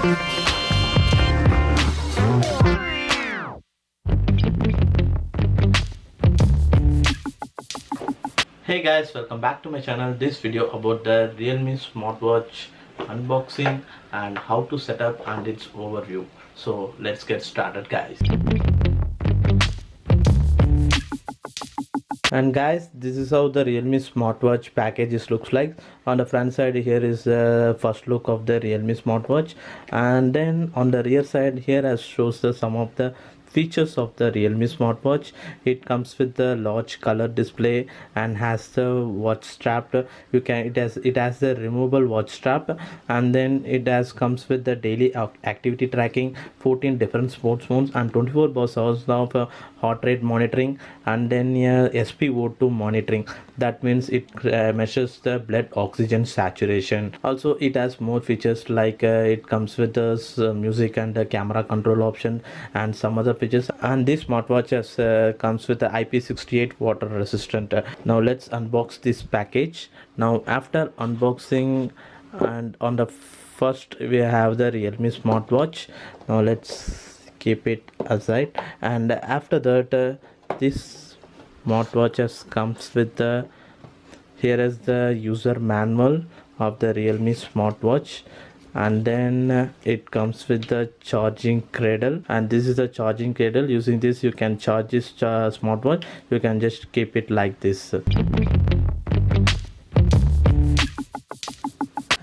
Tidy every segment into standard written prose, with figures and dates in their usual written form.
Hey guys, welcome back to my channel. This video about the Realme Smartwatch unboxing and how to set up and its overview. So let's get started guys. And guys, this is how the Realme Smartwatch packages looks like. On the front side here is the first look of the Realme Smartwatch, and then on the rear side here as shows the some of the features of the Realme Smartwatch. It comes with the large color display and has the watch strap. You can it has the removable watch strap, and then it has comes with the daily activity tracking, 14 different sports modes, and 24 hours of heart rate monitoring, and then SpO2 monitoring. That means it measures the blood oxygen saturation. Also it has more features like it comes with this music and the camera control option and some other features. And this smartwatch has, comes with the IP68 water resistant. Now let's unbox this package. Now after unboxing, and on the first we have the Realme Smartwatch. Now let's keep it aside, and after that this smartwatch comes with the here is the user manual of the Realme Smartwatch, and then it comes with the charging cradle, and this is the charging cradle. Using this you can charge this smartwatch. You can just keep it like this.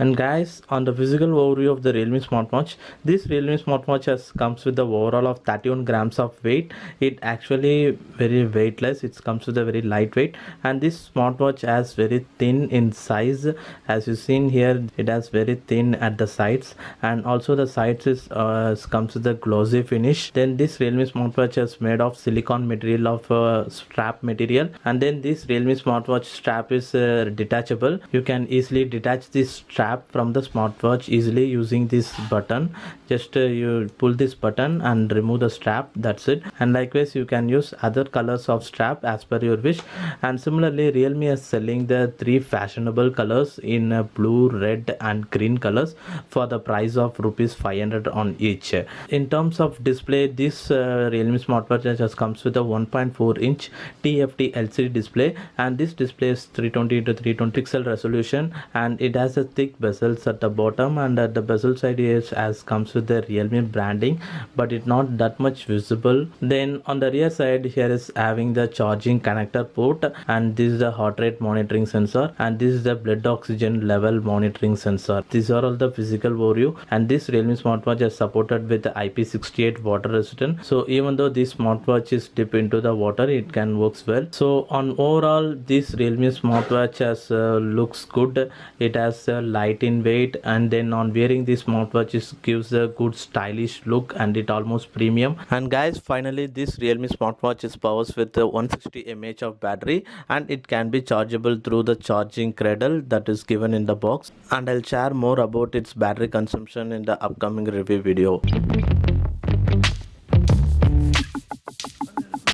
And guys, on the physical overview of the Realme Smartwatch, this Realme Smartwatch comes with the overall of 31 grams of weight. It actually very weightless. It comes with a very lightweight, and this smartwatch has very thin in size. As you seen here, it has very thin at the sides, and also the sides is comes with a glossy finish. Then this Realme Smartwatch is made of silicone material of strap material, and then this Realme Smartwatch strap is detachable. You can easily detach this strap from the smartwatch easily using this button. Just you pull this button and remove the strap, that's it. And likewise you can use other colors of strap as per your wish. And similarly Realme is selling the three fashionable colors in blue, red and green colors for the price of rupees 500 on each. In terms of display, this Realme smartwatch just comes with a 1.4-inch TFT LCD display, and this display is 320 to 320 pixel resolution, and it has a thick bezels at the bottom, and at the bezel side is as comes with the Realme branding, but it's not that much visible. Then on the rear side here is having the charging connector port, and this is the heart rate monitoring sensor, and this is the blood oxygen level monitoring sensor. These are all the physical overview, and this Realme smartwatch is supported with the IP68 water resistant. So even though this smartwatch is dip into the water, it can works well. So on overall this Realme smartwatch has looks good. It has light in weight, and then on wearing this smartwatch it gives a good stylish look, and it almost premium. And guys, finally this Realme smartwatch is powers with 160 mAh of battery, and it can be chargeable through the charging cradle that is given in the box, and I'll share more about its battery consumption in the upcoming review video.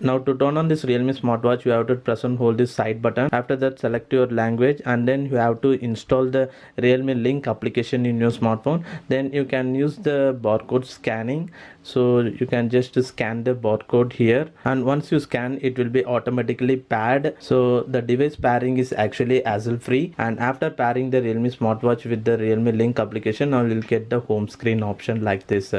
Now to turn on this Realme smartwatch, you have to press and hold this side button. After that select your language, and then you have to install the Realme Link application in your smartphone. Then you can use the barcode scanning. So you can just scan the barcode here, and once you scan it will be automatically paired. So the device pairing is actually hassle free, and after pairing the Realme smartwatch with the Realme Link application, now you'll get the home screen option like this.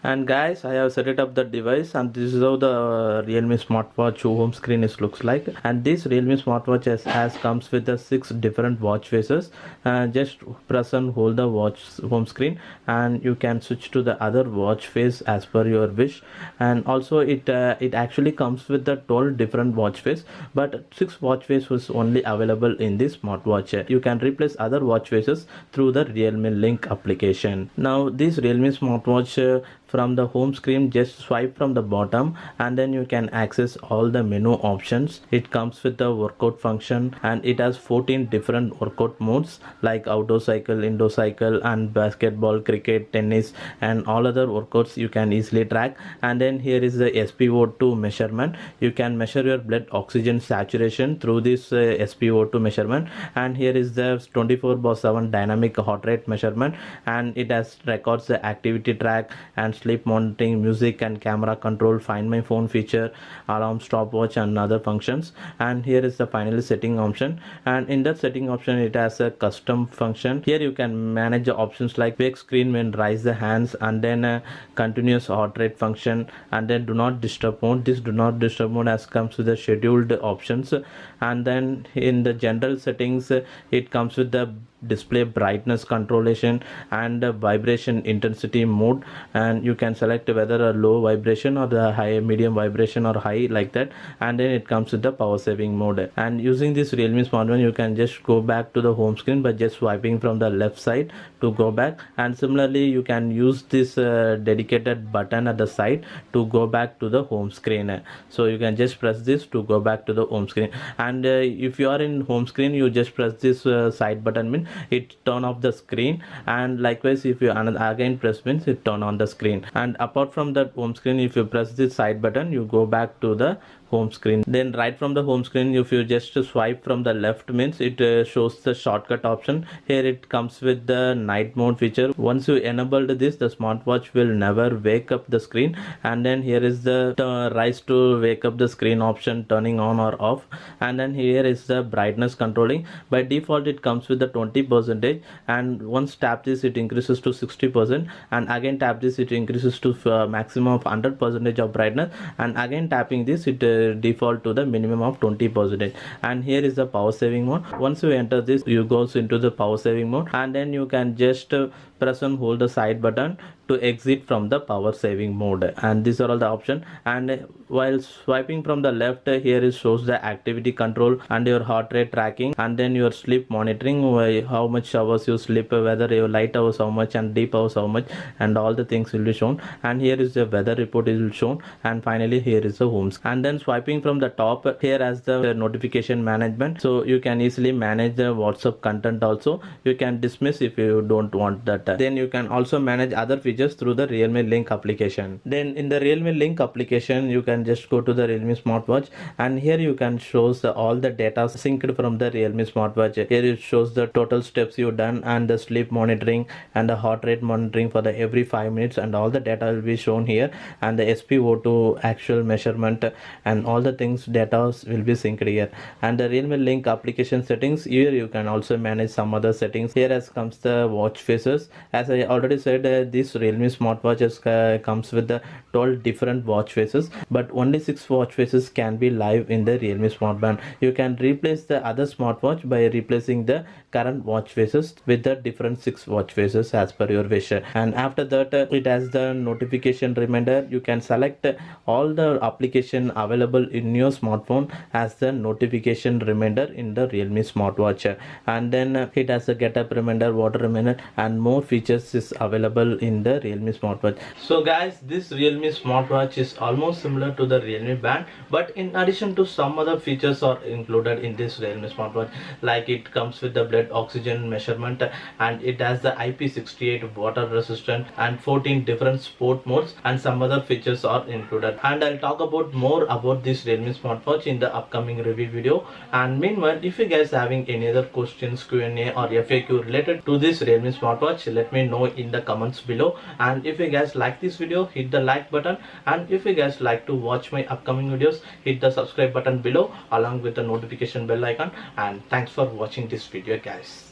And guys, I have set it up the device, and this is how the Realme smartwatch home screen looks like. And this Realme smartwatch has comes with the 6 different watch faces. Just press and hold the watch home screen, and you can switch to the other watch face as per your wish. And also it actually comes with the 12 different watch face, but 6 watch face was only available in this smartwatch. You can replace other watch faces through the Realme Link application. Now this Realme smartwatch from the home screen, just swipe from the bottom and then you can access all the menu options. It comes with the workout function and it has 14 different workout modes like outdoor cycle, indoor cycle, and basketball, cricket, tennis, and all other workouts you can easily track. And then here is the SpO2 measurement. You can measure your blood oxygen saturation through this SpO2 measurement. And here is the 24/7 dynamic heart rate measurement, and it has records the activity track and sleep monitoring, music and camera control, find my phone feature, alarm, stopwatch, and other functions. And here is the final setting option, and in that setting option it has a custom function. Here you can manage the options like wake screen when raise the hands, and then continuous heart rate function, and then do not disturb mode. This do not disturb mode as comes with the scheduled options. And then in the general settings it comes with the display brightness controlation and vibration intensity mode, and you can select whether a low vibration or the high, medium vibration or high, like that. And then it comes with the power saving mode. And using this Realme Smartwatch you can just go back to the home screen by just swiping from the left side to go back, and similarly you can use this dedicated button at the side to go back to the home screen. So you can just press this to go back to the home screen, and if you are in home screen you just press this side button, means it turn off the screen, and likewise if you again press means it turn on the screen. And apart from that home screen, if you press this side button you go back to the home screen. Then right from the home screen, if you just swipe from the left, means it shows the shortcut option. Here it comes with the night mode feature. Once you enabled this, the smartwatch will never wake up the screen. And then here is the rise to wake up the screen option, turning on or off. And then here is the brightness controlling. By default it comes with the 20%, and once tap this it increases to 60%, and again tap this it increases to maximum of 100% of brightness, and again tapping this it default to the minimum of 20%. And here is the power saving mode. Once you enter this you goes into the power saving mode, and then you can just press and hold the side button to exit from the power saving mode. And these are all the options. And while swiping from the left, here it shows the activity control and your heart rate tracking, and then your sleep monitoring, how much hours you sleep, whether your light hours how much and deep hours how much, and all the things will be shown. And here is the weather report is shown, and finally here is the homes. And then swiping from the top, here as the notification management, so you can easily manage the WhatsApp content also. You can dismiss if you don't want that. Then you can also manage other features through the Realme Link application. Then in the Realme Link application you can just go to the Realme Smartwatch, and here you can shows all the data synced from the Realme Smartwatch. Here it shows the total steps you done, and the sleep monitoring and the heart rate monitoring for the every 5 minutes, and all the data will be shown here, and the SpO2 actual measurement and all the things data will be synced here. And the Realme Link application settings, here you can also manage some other settings. Here as comes the watch faces. As I already said, this Realme Smartwatch comes with the 12 different watch faces, but only 6 watch faces can be live in the Realme Smartband. You can replace the other smartwatch by replacing the current watch faces with the different 6 watch faces as per your wish. And after that it has the notification reminder. You can select all the application available in your smartphone as the notification reminder in the Realme Smartwatch. And then it has a get up reminder, water reminder, and more features is available in the Realme Smartwatch. So guys, this Realme Smartwatch is almost similar to the Realme Band, but in addition to some other features are included in this Realme Smartwatch, like it comes with the blood oxygen measurement, and it has the IP68 water resistant and 14 different sport modes, and some other features are included. And I'll talk about more about this Realme Smartwatch in the upcoming review video. And meanwhile, if you guys having any other questions, Q&A or FAQ related to this Realme Smartwatch, let me know in the comments below. And if you guys like this video, hit the like button, and if you guys like to watch my upcoming videos, hit the subscribe button below along with the notification bell icon. And thanks for watching this video guys.